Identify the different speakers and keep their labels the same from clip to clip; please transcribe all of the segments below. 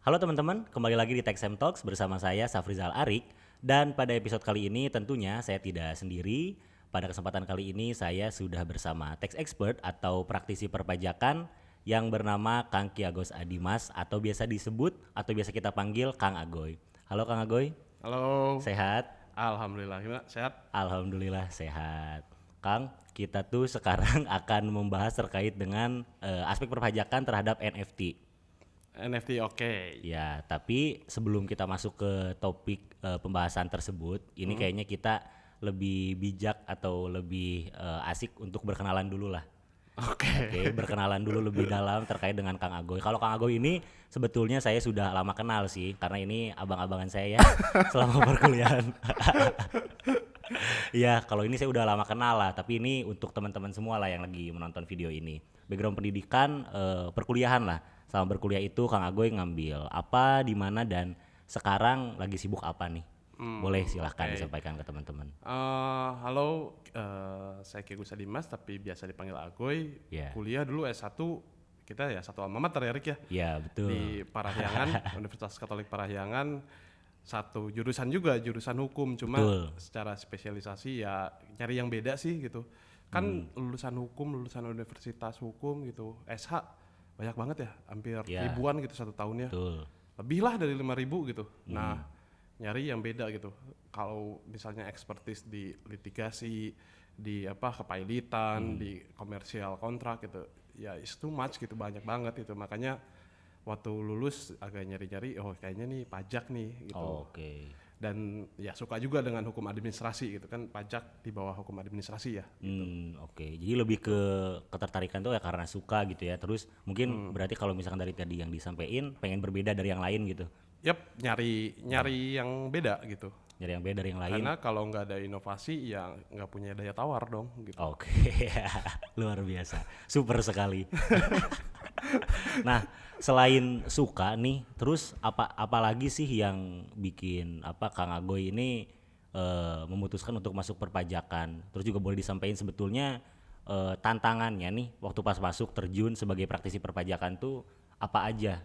Speaker 1: Halo teman-teman, kembali lagi di TechSem Talks bersama saya Safrizal Arik. Dan pada episode kali ini tentunya saya tidak sendiri. Pada kesempatan kali ini saya sudah bersama tax expert atau praktisi perpajakan yang bernama Kang Kiagos Adimas atau biasa disebut atau biasa kita panggil Kang Agoy. Halo Kang Agoy,
Speaker 2: Halo,
Speaker 1: sehat?
Speaker 2: alhamdulillah gimana? Sehat?
Speaker 1: Alhamdulillah sehat. Kang, kita tuh sekarang akan membahas terkait dengan aspek perpajakan terhadap NFT.
Speaker 2: NFT oke.
Speaker 1: Ya, tapi sebelum kita masuk ke topik pembahasan tersebut, ini kayaknya kita lebih bijak atau lebih asik untuk berkenalan dulu lah.
Speaker 2: Oke.
Speaker 1: Oke, berkenalan dulu lebih dalam terkait dengan Kang Agoy. Kalau Kang Agoy ini sebetulnya saya sudah lama kenal sih, karena ini abang-abangan saya ya selama perkuliahan. Iya, kalau ini saya udah lama kenal lah, tapi ini untuk teman-teman semua lah yang lagi menonton video ini. Background pendidikan perkuliahan lah. Selama berkuliah itu Kang Agoy ngambil apa, di mana dan sekarang lagi sibuk apa nih? Boleh silahkan
Speaker 2: Oke.
Speaker 1: disampaikan ke teman-teman.
Speaker 2: Halo, saya Ki Gusa Dimas tapi biasa dipanggil Agoy.
Speaker 1: Ya.
Speaker 2: Kuliah dulu S1 kita ya satu alma mater ya Rik ya.
Speaker 1: Iya, betul.
Speaker 2: Di Parahyangan, Universitas Katolik Parahyangan. Satu jurusan juga, jurusan hukum. Cuma
Speaker 1: Betul.
Speaker 2: secara spesialisasi ya nyari yang beda sih gitu. Kan lulusan hukum, lulusan universitas hukum gitu. SH banyak banget ya, hampir
Speaker 1: Ya.
Speaker 2: ribuan gitu satu tahunnya.
Speaker 1: Betul.
Speaker 2: Lebih lah dari 5.000 gitu. Nah, nyari yang beda gitu. Kalau misalnya expertise di litigasi, di kepailitan, di komersial kontrak gitu, ya it's too much gitu, banyak banget itu. Makanya waktu lulus agak nyari-nyari, oh kayaknya nih pajak nih gitu.
Speaker 1: Oke.
Speaker 2: Dan ya suka juga dengan hukum administrasi gitu kan, pajak di bawah hukum administrasi ya.
Speaker 1: Oke. Jadi lebih ke ketertarikan tuh ya karena suka gitu ya. Terus mungkin berarti kalau misalkan dari tadi yang disampaikan pengen berbeda dari yang lain gitu.
Speaker 2: Yap, nyari yang beda gitu.
Speaker 1: Dari yang beda dari yang lain.
Speaker 2: Karena kalau nggak ada inovasi ya nggak punya daya tawar dong gitu.
Speaker 1: Oke. Luar biasa. Super sekali. Nah, selain suka nih, terus apalagi sih yang bikin Kang Agoy ini memutuskan untuk masuk perpajakan? Terus juga boleh disampaikan sebetulnya tantangannya nih waktu pas masuk terjun sebagai praktisi perpajakan tuh apa aja?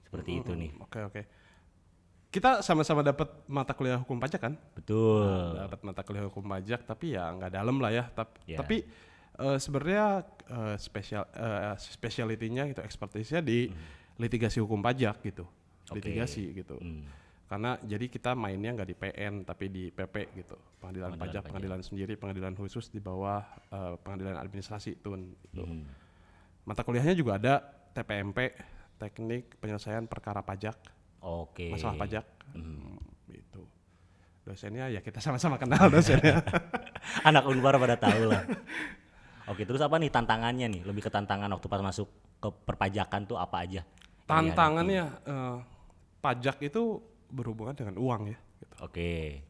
Speaker 1: Seperti itu nih.
Speaker 2: Oke. Kita sama-sama dapat mata kuliah hukum pajak kan?
Speaker 1: Betul.
Speaker 2: Dapat mata kuliah hukum pajak tapi ya nggak dalam lah ya.
Speaker 1: Ya.
Speaker 2: Tapi sebenarnya speciality-nya gitu, expertise-nya di litigasi hukum pajak gitu.
Speaker 1: Oke.
Speaker 2: Litigasi gitu. Karena jadi kita mainnya nggak di PN tapi di PP gitu. Pengadilan pajak, pengadilan sendiri, pengadilan khusus di bawah pengadilan administrasi TUN gitu. Mata kuliahnya juga ada TPMP, teknik penyelesaian perkara pajak.
Speaker 1: Oke.
Speaker 2: Masalah pajak gitu. Dosennya ya kita sama-sama kenal dosennya.
Speaker 1: Anak Unpar pada tahu lah. Oke, terus apa nih tantangannya nih? Lebih ke tantangan waktu pas masuk ke perpajakan tuh apa aja?
Speaker 2: Tantangannya pajak itu berhubungan dengan uang ya gitu.
Speaker 1: Oke.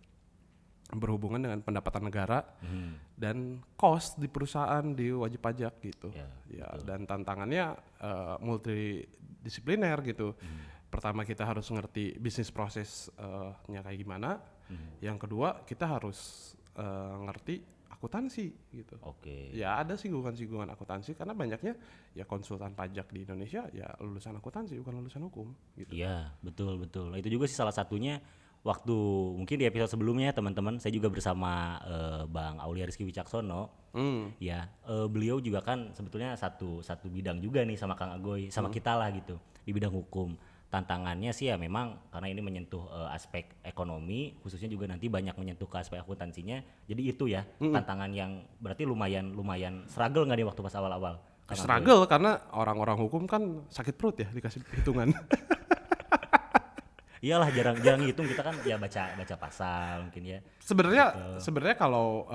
Speaker 2: Berhubungan dengan pendapatan negara dan cost di perusahaan di wajib pajak gitu. Ya, dan tantangannya multidisipliner gitu. Pertama kita harus ngerti bisnis prosesnya kayak gimana. Yang kedua kita harus ngerti akuntansi gitu.
Speaker 1: Oke.
Speaker 2: Ya ada singgungan-singgungan akuntansi karena banyaknya ya konsultan pajak di Indonesia ya lulusan akuntansi bukan lulusan hukum gitu.
Speaker 1: Iya, betul. Nah, itu juga sih salah satunya waktu mungkin di episode sebelumnya teman-teman saya juga bersama Bang Aulia Rizky Wicaksono. Ya, beliau juga kan sebetulnya satu bidang juga nih sama Kang Agoy, sama kita lah gitu di bidang hukum. Tantangannya sih ya memang karena ini menyentuh aspek ekonomi, khususnya juga nanti banyak menyentuh ke aspek akuntansinya. Jadi itu ya tantangan yang berarti lumayan struggle nggak nih waktu pas awal-awal? Kang Agoy?
Speaker 2: Struggle karena orang-orang hukum kan sakit perut ya dikasih hitungan.
Speaker 1: Iyalah jarang hitung, kita kan ya baca pasal mungkin ya.
Speaker 2: Sebenarnya kalau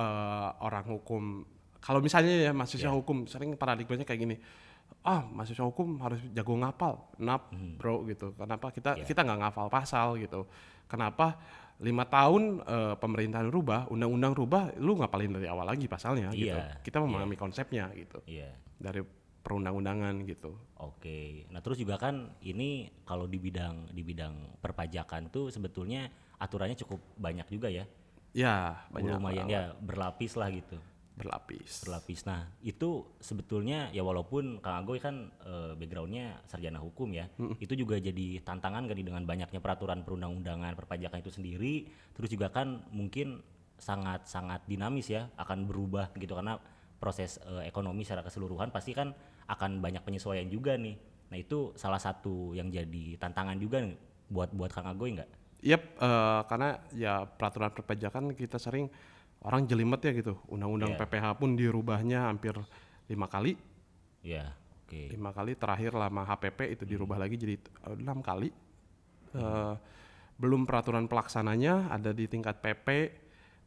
Speaker 2: orang hukum, kalau misalnya ya mahasiswa hukum sering paradigmanya kayak gini. Mahasiswa hukum harus jago ngapal, bro gitu. Kenapa kita nggak ngafal pasal gitu? Kenapa 5 tahun pemerintahan rubah, undang-undang rubah, lu ngapalin dari awal lagi pasalnya gitu. Kita memahami konsepnya gitu. Dari perundang-undangan gitu.
Speaker 1: Oke. Nah, terus juga kan ini kalau di bidang perpajakan tuh sebetulnya aturannya cukup banyak juga ya.
Speaker 2: Ya, banyak.
Speaker 1: Lumayan ya berlapis lah gitu. Berlapis. Nah, itu sebetulnya ya walaupun Kang Agoy kan backgroundnya sarjana hukum ya, itu juga jadi tantangan kan dengan banyaknya peraturan perundang-undangan perpajakan itu sendiri, terus juga kan mungkin sangat dinamis ya, akan berubah gitu karena proses ekonomi secara keseluruhan pasti kan akan banyak penyesuaian juga nih. Nah, itu salah satu yang jadi tantangan juga nih buat Kang Agoy nggak?
Speaker 2: Karena ya peraturan perpajakan kita sering orang jelimet ya gitu. Undang-undang PPH pun dirubahnya hampir 5 kali.
Speaker 1: Ya, oke.
Speaker 2: 5 kali, terakhir lama HPP itu dirubah lagi jadi 6 kali. Belum peraturan pelaksananya ada di tingkat PP,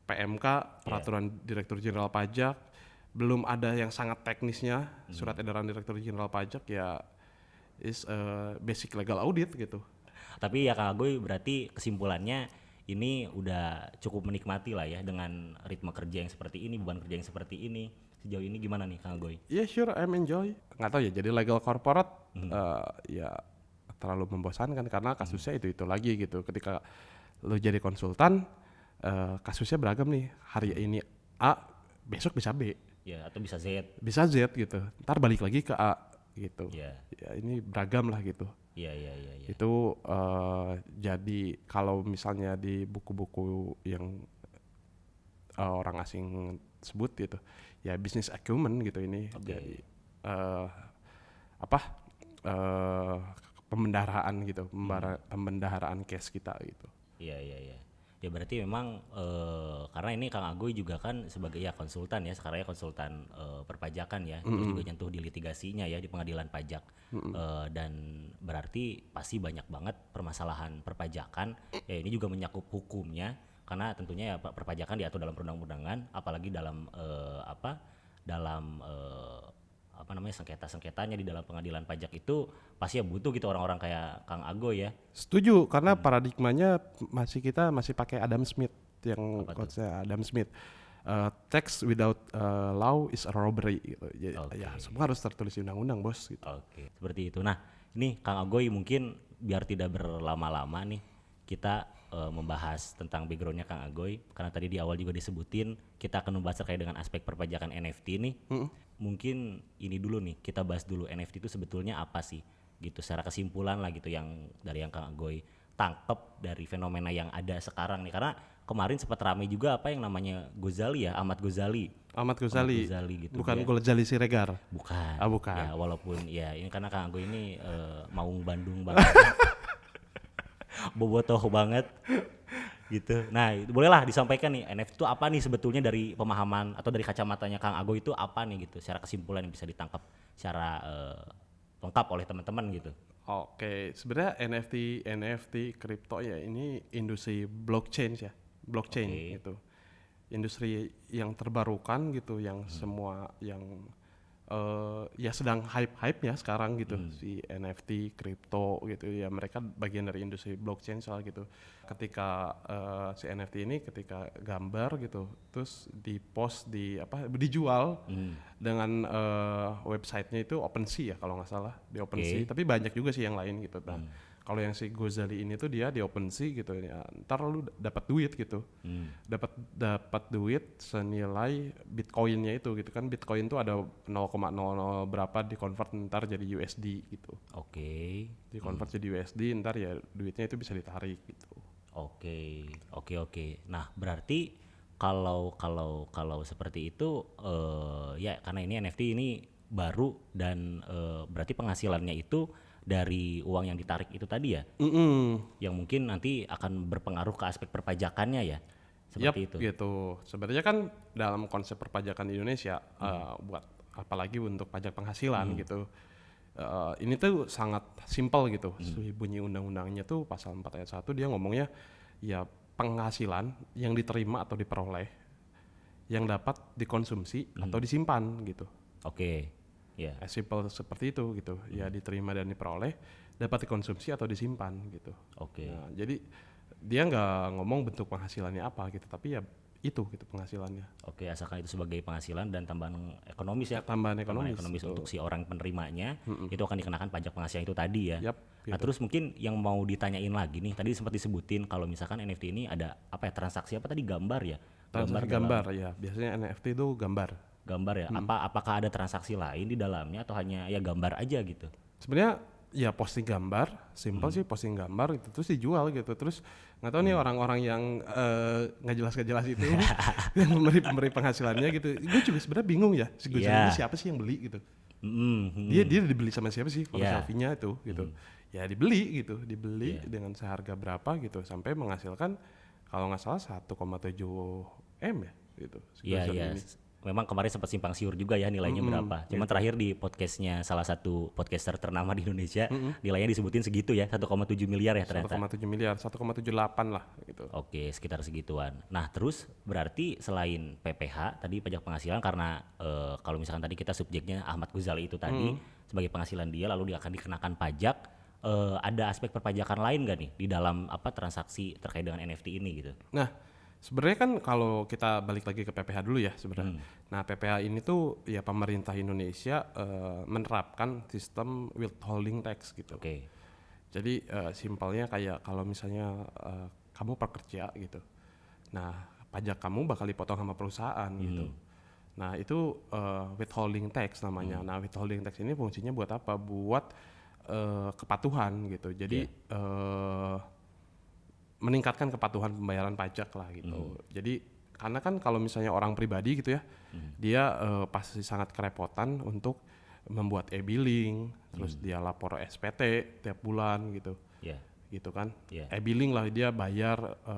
Speaker 2: PMK, peraturan Direktur Jenderal Pajak. Belum ada yang sangat teknisnya, surat edaran Direktur Jenderal Pajak ya is basic legal audit gitu.
Speaker 1: Tapi ya Kang Agoy berarti kesimpulannya ini udah cukup menikmati lah ya dengan ritme kerja yang seperti ini, beban kerja yang seperti ini. Sejauh ini gimana nih Kang Agoy?
Speaker 2: Yeah, sure, I'm enjoy. Nggak tahu ya, jadi legal corporate ya terlalu membosankan karena kasusnya itu lagi gitu. Ketika lo jadi konsultan, kasusnya beragam nih. Hari ini A, besok bisa B.
Speaker 1: Ya, atau bisa Z.
Speaker 2: Bisa Z gitu. Ntar balik lagi ke A gitu.
Speaker 1: Ya,
Speaker 2: ini beragam lah gitu.
Speaker 1: Iya.
Speaker 2: Itu jadi kalau misalnya di buku-buku yang orang asing sebut gitu, ya business acumen gitu ini. Jadi pembendaharaan gitu, pembendaharaan case kita gitu.
Speaker 1: Iya. Ya berarti memang karena ini Kang Agoy juga kan sebagai ya konsultan ya, sekarang ya konsultan perpajakan ya, terus juga nyentuh di litigasinya ya di pengadilan pajak. Dan berarti pasti banyak banget permasalahan perpajakan. Ya ini juga menyakup hukumnya karena tentunya ya perpajakan diatur dalam perundang-undangan, apalagi dalam sengketa-sengketanya di dalam pengadilan pajak itu pasti ya butuh gitu orang-orang kayak Kang Agoy ya.
Speaker 2: Setuju, karena paradigmanya kita masih pakai Adam Smith yang quotes-nya Adam Smith. Tax without law is a robbery gitu. Ya semua harus tertulis di undang-undang, Bos gitu.
Speaker 1: Oke, seperti itu. Nah, ini Kang Agoy mungkin biar tidak berlama-lama nih kita membahas tentang backgroundnya Kang Agoy, karena tadi di awal juga disebutin kita akan membahas terkait dengan aspek perpajakan NFT nih. Mungkin ini dulu nih, kita bahas dulu NFT itu sebetulnya apa sih gitu, secara kesimpulan lah gitu yang Kang Agoy tangkep dari fenomena yang ada sekarang nih, karena kemarin sempat ramai juga apa yang namanya Ghazali ya, Ahmad Ghazali gitu.
Speaker 2: Bukan Ghazali Siregar.
Speaker 1: Bukan.
Speaker 2: Bukan.
Speaker 1: Ya walaupun ya ini karena Kang Agoy ini Maung Bandung banget. Bobotoh banget gitu. Nah, bolehlah disampaikan nih NFT itu apa nih sebetulnya dari pemahaman atau dari kacamatanya Kang Agoy itu apa nih gitu, secara kesimpulan yang bisa ditangkap secara lengkap oleh teman-teman gitu.
Speaker 2: Oke, sebenarnya NFT kripto ya ini industri blockchain gitu. Industri yang terbarukan gitu, yang semua yang ya sedang hype-nya sekarang gitu, si NFT, kripto gitu ya, mereka bagian dari industri blockchain soal gitu. Ketika si NFT ini ketika gambar gitu, terus dipost dijual dengan websitenya itu OpenSea ya kalau nggak salah, di OpenSea, tapi banyak juga sih yang lain gitu. Nah, kalau yang si Ghazali ini tuh dia di OpenSea gitu ya, ntar lu dapat duit gitu, dapat duit senilai Bitcoinnya itu gitu kan. Bitcoin tuh ada 0,00 berapa dikonvert ntar jadi USD gitu. Dikonvert jadi USD, ntar ya duitnya itu bisa ditarik gitu.
Speaker 1: Oke. Nah berarti kalau seperti itu ya karena ini NFT ini baru dan berarti penghasilannya itu dari uang yang ditarik itu tadi ya, yang mungkin nanti akan berpengaruh ke aspek perpajakannya ya, seperti itu.
Speaker 2: Gitu. Sebenarnya kan dalam konsep perpajakan di Indonesia, buat apalagi untuk pajak penghasilan gitu, ini tuh sangat simpel gitu. Bunyi undang-undangnya tuh pasal 4 ayat 1 dia ngomongnya ya penghasilan yang diterima atau diperoleh yang dapat dikonsumsi atau disimpan gitu.
Speaker 1: Yeah.
Speaker 2: Simple seperti itu gitu. Ya diterima dan diperoleh, dapat dikonsumsi atau disimpan gitu. Nah, jadi dia nggak ngomong bentuk penghasilannya apa gitu, tapi ya itu gitu penghasilannya.
Speaker 1: Oke, asalkan itu sebagai penghasilan dan tambahan ekonomis ya.
Speaker 2: Tambahan
Speaker 1: Tambahan
Speaker 2: ekonomis.
Speaker 1: ekonomis
Speaker 2: Betul.
Speaker 1: untuk si orang penerimanya itu akan dikenakan pajak penghasilan itu tadi ya.
Speaker 2: Yap,
Speaker 1: Nah,
Speaker 2: gitu.
Speaker 1: terus mungkin yang mau ditanyain lagi nih, tadi sempat disebutin kalau misalkan NFT ini ada apa ya, transaksi apa tadi, gambar ya?
Speaker 2: Transaksi
Speaker 1: dalam-
Speaker 2: gambar ya, biasanya NFT itu gambar.
Speaker 1: gambar ya. Apakah ada transaksi lain di dalamnya atau hanya ya gambar aja gitu?
Speaker 2: Sebenarnya ya posting gambar, simple sih posting gambar itu terus dijual gitu. Terus nggak tahu nih orang-orang yang nggak jelas itu yang memberi penghasilannya gitu. Gue juga sebenarnya bingung ya, si Gojek
Speaker 1: Iya.
Speaker 2: ini siapa sih yang beli gitu?
Speaker 1: Mm-mm.
Speaker 2: Dia dibeli sama siapa sih foto
Speaker 1: Iya.
Speaker 2: selfie-nya itu gitu. Ya dibeli gitu, dibeli dengan seharga berapa gitu sampai menghasilkan kalau nggak salah 1,7 M ya gitu. si
Speaker 1: Iya,
Speaker 2: Gojek
Speaker 1: iya.
Speaker 2: ini.
Speaker 1: Memang kemarin sempat simpang siur juga ya nilainya berapa. Cuman terakhir di podcastnya salah satu podcaster ternama di Indonesia, nilainya disebutin segitu ya, 1,7 miliar ya ternyata.
Speaker 2: 1,7 miliar, 1,78 lah gitu.
Speaker 1: Oke, sekitar segituan. Nah, terus berarti selain PPH tadi pajak penghasilan karena kalau misalkan tadi kita subjeknya Ahmad Ghazali itu tadi sebagai penghasilan dia lalu dia akan dikenakan pajak, ada aspek perpajakan lain gak nih di dalam apa transaksi terkait dengan NFT ini gitu?
Speaker 2: Nah, sebenarnya kan kalau kita balik lagi ke PPH dulu ya sebenarnya. Nah, PPH ini tuh ya pemerintah Indonesia menerapkan sistem withholding tax gitu.
Speaker 1: Oke.
Speaker 2: Jadi simpelnya kayak kalau misalnya kamu pekerja gitu. Nah, pajak kamu bakal dipotong sama perusahaan gitu. Nah, itu withholding tax namanya. Nah, withholding tax ini fungsinya buat apa? Buat kepatuhan gitu. Jadi meningkatkan kepatuhan pembayaran pajak lah gitu. Jadi karena kan kalau misalnya orang pribadi gitu ya, dia pasti sangat kerepotan untuk membuat e-billing, terus dia lapor SPT tiap bulan gitu,
Speaker 1: Ya.
Speaker 2: gitu kan.
Speaker 1: Iya.
Speaker 2: E-billing lah dia bayar ke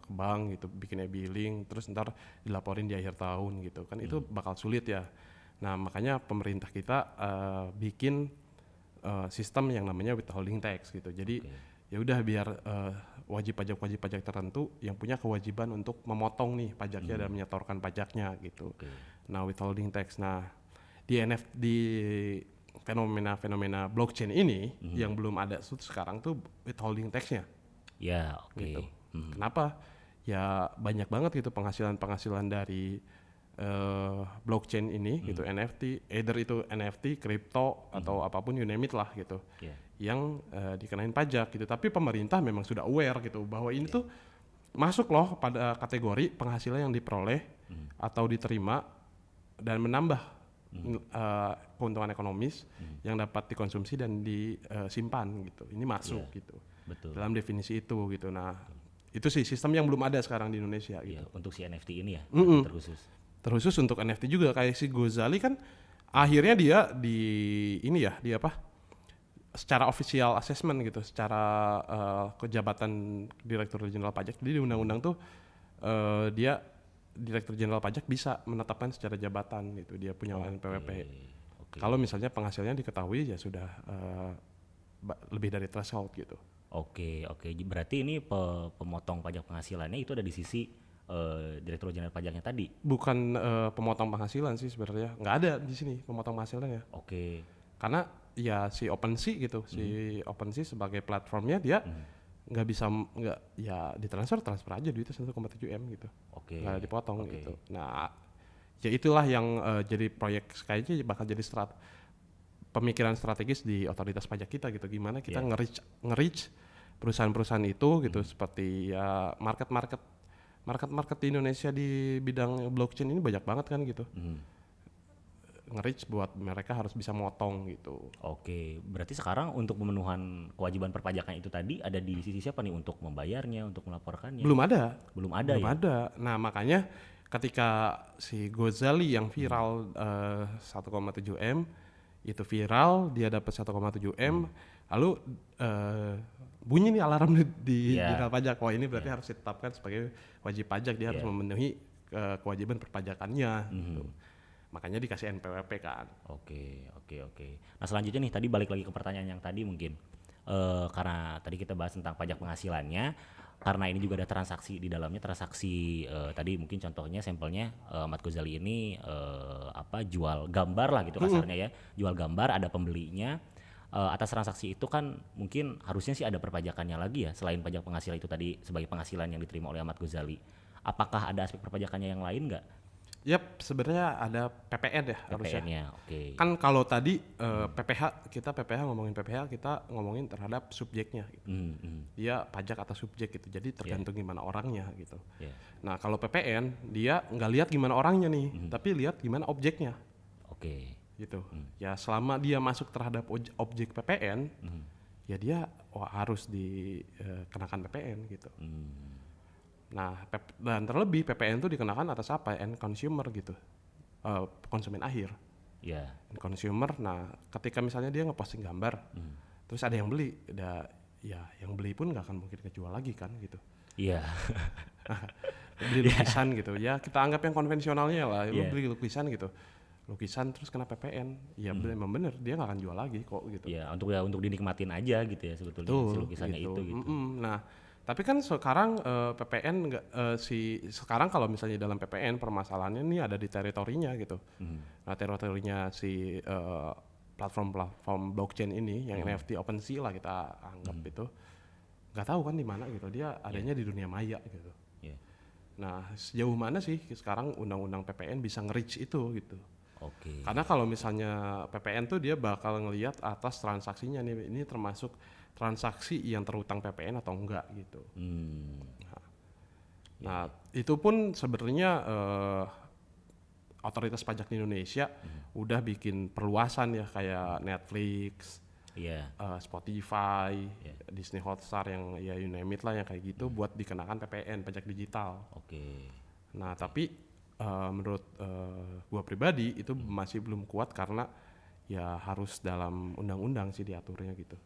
Speaker 2: bank gitu, bikin e-billing, terus ntar dilaporin di akhir tahun gitu kan. Itu bakal sulit ya. Nah makanya pemerintah kita bikin sistem yang namanya withholding tax gitu. Jadi ya udah biar wajib pajak tertentu yang punya kewajiban untuk memotong nih pajaknya dan menyetorkan pajaknya gitu. Nah, withholding tax. Nah, di fenomena blockchain ini yang belum ada sekarang tuh withholding tax-nya
Speaker 1: Ya, oke.
Speaker 2: gitu. Kenapa? Ya banyak banget gitu penghasilan dari blockchain ini gitu, NFT, either itu NFT, kripto atau apapun you name it lah gitu.
Speaker 1: Ya.
Speaker 2: Yang dikenain pajak gitu. Tapi pemerintah memang sudah aware gitu bahwa ini tuh masuk loh pada kategori penghasilan yang diperoleh atau diterima dan menambah keuntungan ekonomis yang dapat dikonsumsi dan disimpan gitu. Ini masuk gitu.
Speaker 1: Betul.
Speaker 2: Dalam definisi itu gitu. Nah, itu sih sistem yang belum ada sekarang di Indonesia gitu.
Speaker 1: Ya, untuk si NFT ini ya, terkhusus.
Speaker 2: Terkhusus untuk NFT juga kayak si Gozali kan akhirnya dia dia secara official assessment gitu, secara kejabatan Direktur Jenderal Pajak. Jadi di undang-undang tuh dia Direktur Jenderal Pajak bisa menetapkan secara jabatan gitu, dia punya NPWP. Kalau misalnya penghasilnya diketahui ya sudah lebih dari threshold gitu.
Speaker 1: Oke. Berarti ini pemotong pajak penghasilannya itu ada di sisi Direktur Jenderal Pajaknya tadi.
Speaker 2: Bukan pemotong penghasilan sih sebenarnya, nggak ada di sini pemotong penghasilannya.
Speaker 1: Oke.
Speaker 2: Karena ya si OpenSea gitu, si OpenSea sebagai platformnya dia nggak bisa ditransfer aja duitnya 1,7 M gitu,
Speaker 1: Oke.
Speaker 2: nggak dipotong gitu. Nah ya itulah yang jadi proyek kayaknya bakal jadi pemikiran strategis di otoritas pajak kita gitu, gimana kita nge-reach perusahaan-perusahaan itu gitu, seperti ya market di Indonesia di bidang blockchain ini banyak banget kan gitu. Nge-reach buat mereka harus bisa motong gitu.
Speaker 1: Oke, berarti sekarang untuk pemenuhan kewajiban perpajakan itu tadi ada di sisi siapa nih untuk membayarnya, untuk melaporkannya?
Speaker 2: Belum ada.
Speaker 1: Belum ada.
Speaker 2: Nah makanya ketika si Gozali yang viral 1,7 M itu viral, dia dapat 1,7 M, lalu bunyi nih alarm di Dinas Pajak. Wah ini berarti harus ditetapkan sebagai wajib pajak, dia harus memenuhi kewajiban perpajakannya. Gitu. Makanya dikasih NPWP kan.
Speaker 1: Oke. Nah selanjutnya nih tadi balik lagi ke pertanyaan yang tadi mungkin karena tadi kita bahas tentang pajak penghasilannya, karena ini juga ada transaksi di dalamnya, transaksi tadi mungkin contohnya sampelnya Ahmad Ghazali ini jual gambar lah gitu kasarnya ya, jual gambar ada pembelinya. Atas transaksi itu kan mungkin harusnya sih ada perpajakannya lagi ya selain pajak penghasilan itu tadi sebagai penghasilan yang diterima oleh Ahmad Ghazali. apakah ada aspek perpajakannya yang lain nggak?
Speaker 2: Yap, sebenarnya ada PPN ya harusnya.
Speaker 1: PPN-nya, oke.
Speaker 2: Kan kalau tadi PPH kita ngomongin terhadap subjeknya gitu. Dia pajak atas subjek gitu. Jadi tergantung gimana orangnya gitu.
Speaker 1: Yeah.
Speaker 2: Nah, kalau PPN dia nggak lihat gimana orangnya nih, tapi lihat gimana objeknya.
Speaker 1: Oke.
Speaker 2: Gitu. Ya selama dia masuk terhadap objek PPN, ya dia harus dikenakan PPN gitu. Nah, dan terlebih PPN itu dikenakan atas apa? End consumer gitu, konsumen akhir.
Speaker 1: Ya.
Speaker 2: End consumer. Nah, ketika misalnya dia ngeposting gambar, terus ada yang beli, ya yang beli pun nggak akan mungkin kejual lagi kan gitu.
Speaker 1: Iya.
Speaker 2: Beli lukisan gitu, ya kita anggap yang konvensionalnya lah. Lu beli lukisan gitu, lukisan terus kena PPN, ya memang bener dia nggak akan jual lagi kok gitu.
Speaker 1: Ya untuk dinikmatin aja gitu ya sebetulnya.
Speaker 2: Tuh,
Speaker 1: si lukisannya
Speaker 2: gitu.
Speaker 1: itu gitu.
Speaker 2: Nah, tapi kan sekarang PPN sekarang kalau misalnya dalam PPN permasalahannya ini ada di teritorinya gitu. Nah, teritorinya si platform blockchain ini yang NFT OpenSea lah kita anggap itu nggak tahu kan di mana gitu. Dia adanya di dunia maya gitu.
Speaker 1: Yeah.
Speaker 2: Nah, sejauh mana sih sekarang undang-undang PPN bisa nge-reach itu gitu.
Speaker 1: Oke.
Speaker 2: Karena kalau misalnya PPN tuh dia bakal ngelihat atas transaksinya nih, ini termasuk transaksi yang terutang PPN atau enggak gitu. Nah, itu pun sebenarnya otoritas pajak di Indonesia udah bikin perluasan ya kayak Netflix, Spotify, Disney Hotstar yang ya you name it lah yang kayak gitu buat dikenakan PPN pajak digital.
Speaker 1: Oke.
Speaker 2: Nah, tapi menurut gua pribadi itu masih belum kuat karena ya harus dalam undang-undang sih diaturnya gitu.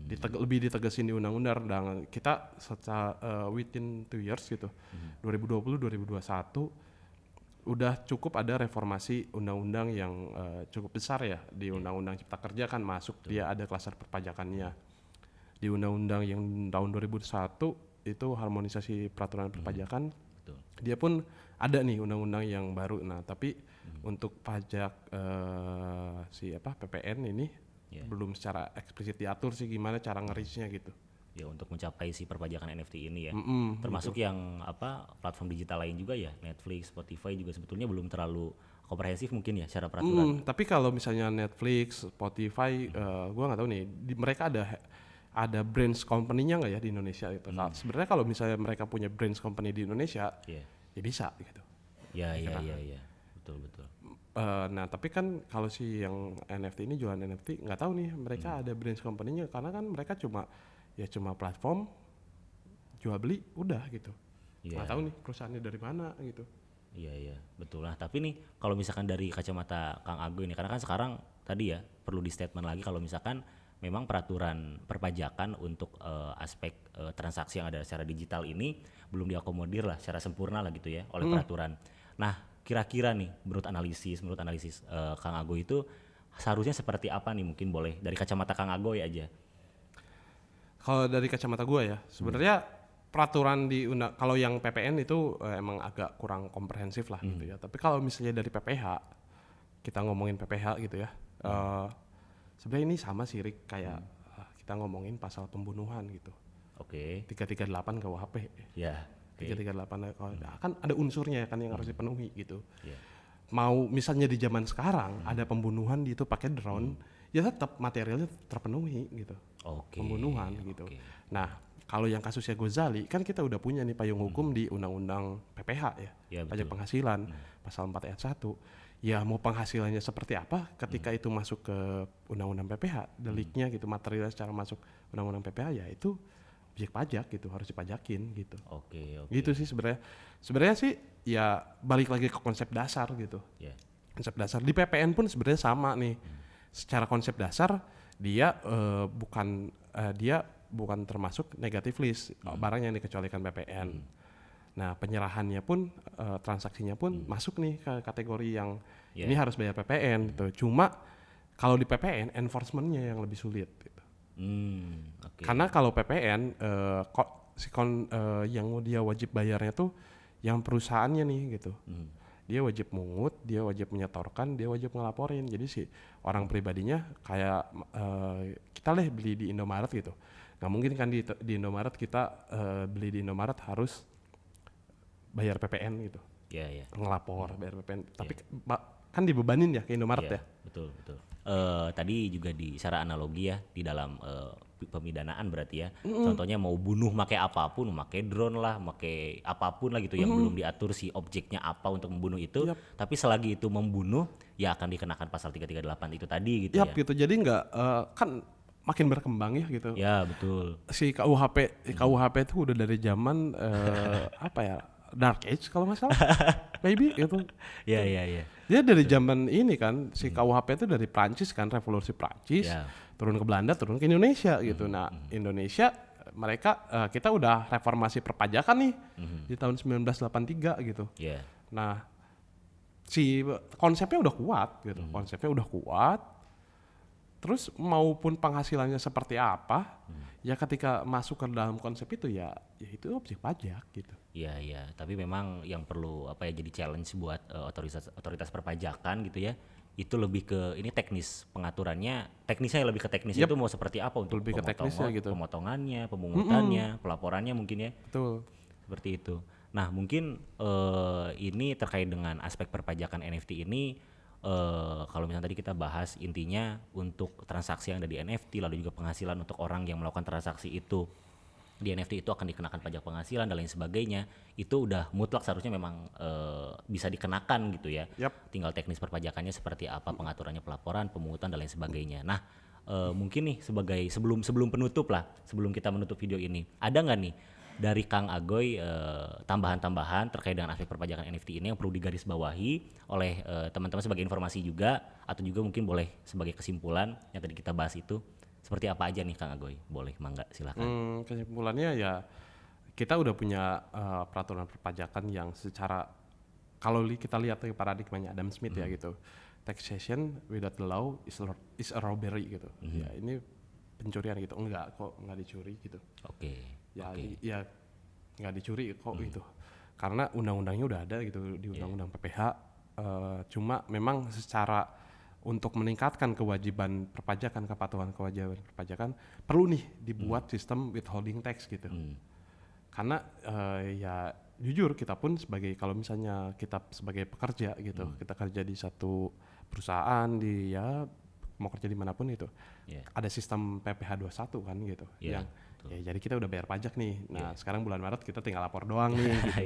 Speaker 2: Lebih ditegesin di undang-undang dan kita secara within 2 years gitu, 2020-2021 udah cukup ada reformasi undang-undang yang cukup besar ya di Undang-Undang Cipta Kerja kan masuk. Dia ada klaster perpajakannya. Di undang-undang yang tahun 2001 itu harmonisasi peraturan perpajakan. Dia pun ada nih undang-undang yang baru. Nah, tapi untuk pajak PPN ini belum secara eksplisit diatur sih gimana cara nge-reach-nya gitu.
Speaker 1: Ya untuk mencapai si perpajakan NFT ini ya. Termasuk yang platform digital lain juga ya, Netflix, Spotify juga sebetulnya belum terlalu komprehensif mungkin ya secara peraturan.
Speaker 2: Tapi kalau misalnya Netflix, Spotify, gua nggak tahu nih, mereka ada brands company-nya nggak ya di Indonesia gitu. Sebenarnya kalau misalnya mereka punya brands company di Indonesia, ya bisa gitu.
Speaker 1: Ya. Betul.
Speaker 2: Nah, tapi kan kalau si yang NFT ini jualan NFT, nggak tahu nih mereka ada brands company-nya karena kan mereka cuma platform jual beli udah gitu. Nggak tahu nih perusahaannya dari mana gitu.
Speaker 1: Iya, betul lah. Tapi nih kalau misalkan dari kacamata Kang Ago ini, karena kan sekarang tadi ya perlu di statement lagi kalau misalkan memang peraturan perpajakan untuk aspek transaksi yang ada secara digital ini belum diakomodir lah secara sempurna lah gitu ya oleh peraturan. Nah, kira-kira nih menurut analisis Kang Ago itu seharusnya seperti apa nih, mungkin boleh dari kacamata Kang Ago ya aja.
Speaker 2: Kalau dari kacamata gue ya, sebenarnya peraturan kalau yang PPN itu emang agak kurang komprehensif lah gitu ya. Tapi kalau misalnya dari PPH, kita ngomongin PPH gitu ya, sebenarnya ini sama sih Rick, kayak kita ngomongin pasal pembunuhan gitu.
Speaker 1: Oke.
Speaker 2: 338 KUHP.
Speaker 1: Ya.
Speaker 2: 338 kan ada unsurnya kan yang harus dipenuhi gitu.
Speaker 1: Yeah.
Speaker 2: Mau misalnya di zaman sekarang ada pembunuhan itu pakai drone, ya tetap materialnya terpenuhi gitu. Pembunuhan gitu. Nah, kalau yang kasusnya Gozali kan kita udah punya nih payung hukum di Undang-Undang PPH ya, pajak penghasilan pasal 4 ayat 1. Ya mau penghasilannya seperti apa ketika itu masuk ke Undang-Undang PPH, deliknya gitu, materialnya secara masuk Undang-Undang PPH ya itu objek pajak gitu, harus dipajakin gitu.
Speaker 1: Oke.
Speaker 2: Gitu sih sebenarnya. Sebenarnya sih ya balik lagi ke konsep dasar gitu. Konsep dasar di PPN pun sebenarnya sama nih. Secara konsep dasar dia bukan termasuk negative list barang yang dikecualikan PPN. Nah, penyerahannya pun transaksinya pun masuk nih ke kategori yang ini harus bayar PPN gitu. Cuma kalau di PPN enforcement-nya yang lebih sulit gitu. Karena kalau PPN yang dia wajib bayarnya tuh yang perusahaannya nih gitu. Dia wajib mungut, dia wajib menyetorkan, dia wajib ngelaporin. Jadi si orang pribadinya kayak kita beli di Indomaret gitu. Nggak mungkin kan di Indomaret kita beli di Indomaret harus bayar PPN gitu,
Speaker 1: Iya.
Speaker 2: ngelapor bayar PPN. Tapi kan dibebanin ya ke Indomaret
Speaker 1: Iya,
Speaker 2: ya.
Speaker 1: betul. Tadi juga secara analogi ya di dalam pemidanaan berarti ya. Contohnya mau bunuh pakai apapun, pakai drone lah, pakai apapun lah gitu yang belum diatur si objeknya apa untuk membunuh itu. Tapi selagi itu membunuh ya akan dikenakan pasal 338 itu tadi gitu
Speaker 2: Yap
Speaker 1: ya.
Speaker 2: gitu. Jadi nggak kan makin berkembang ya gitu.
Speaker 1: Ya, betul.
Speaker 2: Si KUHP itu udah dari zaman apa ya? Dark Age kalau nggak salah. Maybe gitu.
Speaker 1: Iya.
Speaker 2: Dia dari zaman ini kan si KUHP itu dari Prancis kan, revolusi Prancis,
Speaker 1: Ya.
Speaker 2: turun ke Belanda, turun ke Indonesia gitu. Nah, Indonesia mereka kita udah reformasi perpajakan nih di tahun 1983 gitu.
Speaker 1: Iya.
Speaker 2: Nah, si konsepnya udah kuat gitu. Konsepnya udah kuat. Terus maupun penghasilannya seperti apa, ya ketika masuk ke dalam konsep itu ya itu objek pajak gitu.
Speaker 1: Iya, tapi memang yang perlu apa ya jadi challenge buat otoritas perpajakan gitu ya. Itu lebih ke ini teknis pengaturannya, teknisnya lebih ke teknis itu mau seperti apa untuk
Speaker 2: Lebih ke teknisnya gitu.
Speaker 1: pemotongannya, pemungutannya, pelaporannya mungkin ya.
Speaker 2: Betul.
Speaker 1: Seperti itu. Nah, mungkin ini terkait dengan aspek perpajakan NFT ini kalau misalnya tadi kita bahas intinya untuk transaksi yang ada di NFT lalu juga penghasilan untuk orang yang melakukan transaksi itu di NFT itu akan dikenakan pajak penghasilan dan lain sebagainya, itu udah mutlak seharusnya memang bisa dikenakan gitu ya. Tinggal teknis perpajakannya seperti apa, pengaturannya pelaporan, pemungutan dan lain sebagainya. Nah, mungkin nih sebagai sebelum penutup lah, sebelum kita menutup video ini, ada nggak nih dari Kang Agoy tambahan-tambahan terkait dengan aspek perpajakan NFT ini yang perlu digarisbawahi oleh teman-teman sebagai informasi juga, atau juga mungkin boleh sebagai kesimpulan yang tadi kita bahas itu, seperti apa aja nih Kang Agoy? Boleh, mangga silakan.
Speaker 2: Kesimpulannya ya kita udah punya peraturan perpajakan yang secara kalau kita lihat dari paradigmanya Adam Smith ya gitu, taxation without the law is a robbery gitu. Ya ini pencurian gitu, enggak dicuri gitu. Ya nggak dicuri kok gitu, karena undang-undangnya udah ada gitu di undang-undang PPH. Cuma memang secara untuk meningkatkan kewajiban perpajakan, kepatuhan kewajiban perpajakan perlu nih dibuat sistem withholding tax gitu. Karena ya jujur kita pun kalau misalnya kita sebagai pekerja gitu, kita kerja di satu perusahaan mau kerja dimanapun itu, ada sistem PPh 21 kan gitu, yang ya jadi kita udah bayar pajak nih. Nah sekarang bulan Maret kita tinggal lapor doang nih gitu.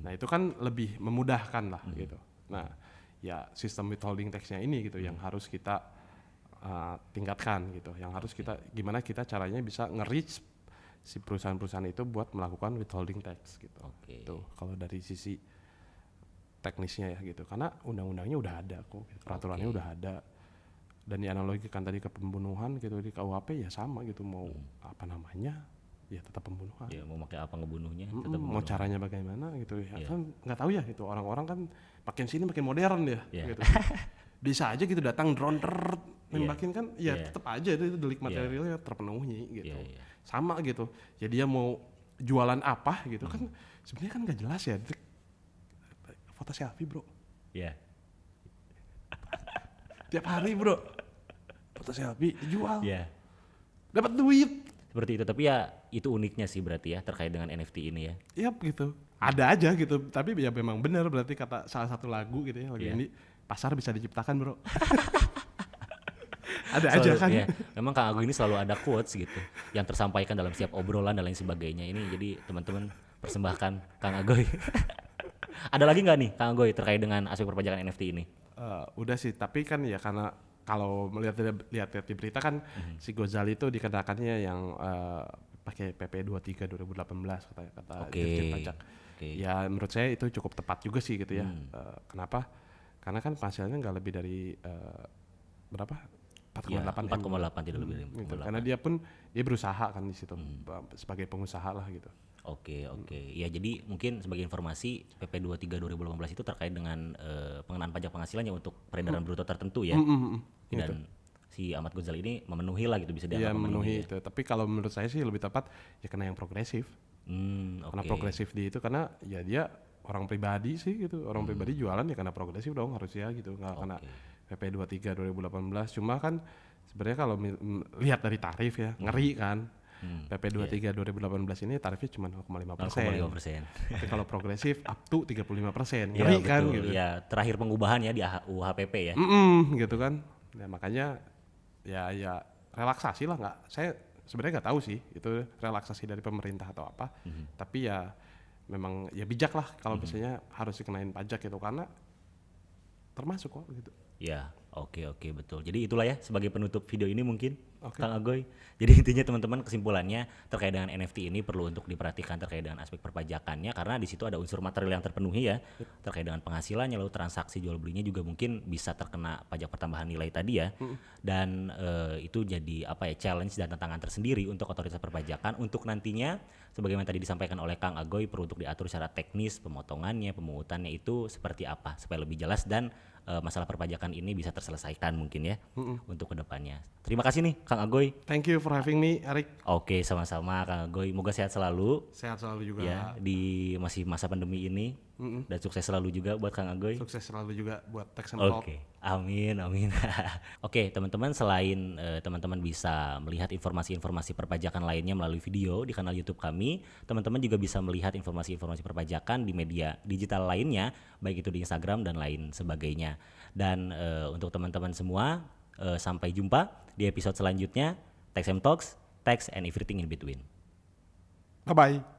Speaker 2: Nah itu kan lebih memudahkan lah gitu. Nah ya sistem withholding tax-nya ini gitu yang harus kita tingkatkan gitu, yang harus kita gimana kita caranya bisa nge-reach si perusahaan-perusahaan itu buat melakukan withholding tax gitu. Itu kalau dari sisi teknisnya ya gitu, karena undang-undangnya udah ada kok, peraturannya udah ada, dan dianalogikan tadi ke pembunuhan gitu di KUHP ya sama gitu, mau apa namanya ya tetap pembunuhan.
Speaker 1: Ya mau pakai apa ngebunuhnya,
Speaker 2: mau caranya bagaimana gitu ya kan nggak tahu ya gitu, orang-orang kan makin sini makin modern ya gitu. Bisa aja gitu datang drone nembakin kan ya tetap aja itu delik materialnya terpenuhi gitu. Sama gitu. Jadi dia mau jualan apa gitu kan sebenarnya kan nggak jelas ya. Foto selfie bro. Tiap hari bro. Foto selfie jual. Dapat duit.
Speaker 1: Seperti itu, tapi ya itu uniknya sih berarti ya terkait dengan NFT ini ya.
Speaker 2: Iya gitu. Ada aja gitu, tapi ya memang benar berarti kata salah satu lagu gitu ya, lagu ini pasar bisa diciptakan bro. Ada aja kan.
Speaker 1: Memang Kang Agoy ini selalu ada quotes gitu yang tersampaikan dalam setiap obrolan dan lain sebagainya. Ini jadi teman-teman persembahkan Kang Agoy. Ada lagi nggak nih Kang Agoy terkait dengan aspek perpajakan NFT ini?
Speaker 2: Udah sih, tapi kan ya karena kalau lihat di berita kan si Gozali itu dikenakannya yang pakai PP 23 2018 kata Dirjen Pajak. Ya menurut saya itu cukup tepat juga sih gitu ya. Kenapa? Karena kan penghasilannya nggak lebih dari berapa? 4,8
Speaker 1: tidak lebih dari 4,8.
Speaker 2: Gitu. Karena dia berusaha kan di situ sebagai pengusaha lah gitu.
Speaker 1: Oke. Ya jadi mungkin sebagai informasi PP 23 2018 itu terkait dengan pengenaan pajak penghasilannya untuk peredaran bruto tertentu ya. Dan gitu. Si Ahmad Gozali ini memenuhi lah gitu, bisa dianggap memenuhi
Speaker 2: itu. Tapi kalau menurut saya sih lebih tepat ya kena yang progresif. Karena progresif di itu karena ya dia orang pribadi sih gitu. Orang pribadi jualan ya karena progresif dong harusnya gitu. Nggak kena PP 23 2018. Cuma kan sebenarnya kalau lihat dari tarif ya ngeri kan. PP 23 2018 ini tarifnya cuma 0,5%.
Speaker 1: 0,5%.
Speaker 2: Tapi kalau progresif up to 35%.
Speaker 1: Ya,
Speaker 2: Ngeri kan
Speaker 1: betul.
Speaker 2: gitu.
Speaker 1: Ya, terakhir pengubahan ya di UHPP ya.
Speaker 2: Gitu kan. Ya makanya ya relaksasi lah, nggak, saya sebenarnya nggak tahu sih itu relaksasi dari pemerintah atau apa. Tapi ya memang ya bijak lah kalau misalnya harus dikenain pajak gitu karena termasuk kok gitu.
Speaker 1: Ya, oke betul. Jadi itulah ya sebagai penutup video ini mungkin
Speaker 2: Oke.
Speaker 1: Kang Agoy. Jadi intinya teman-teman kesimpulannya terkait dengan NFT ini perlu untuk diperhatikan terkait dengan aspek perpajakannya karena di situ ada unsur material yang terpenuhi ya terkait dengan penghasilannya, lalu transaksi jual belinya juga mungkin bisa terkena pajak pertambahan nilai tadi ya. Dan itu jadi apa ya challenge dan tantangan tersendiri untuk otoritas perpajakan untuk nantinya sebagaimana tadi disampaikan oleh Kang Agoy perlu untuk diatur secara teknis pemotongannya, pemungutannya itu seperti apa supaya lebih jelas dan masalah perpajakan ini bisa terselesaikan mungkin ya untuk kedepannya. Terima kasih nih Kang Agoy.
Speaker 2: Thank you for having me, Erik.
Speaker 1: Oke, sama-sama Kang Agoy. Moga sehat selalu
Speaker 2: Sehat selalu juga.
Speaker 1: ya di masih masa pandemi ini dan sukses selalu juga buat Kang Agoy.
Speaker 2: Sukses selalu juga buat Text and Talk.
Speaker 1: Oke, amin. Oke, teman-teman selain teman-teman bisa melihat informasi-informasi perpajakan lainnya melalui video di kanal YouTube kami, teman-teman juga bisa melihat informasi-informasi perpajakan di media digital lainnya, baik itu di Instagram dan lain sebagainya. Dan untuk teman-teman semua, sampai jumpa di episode selanjutnya. Tax and Talks, Tax and Everything in Between.
Speaker 2: Bye-bye.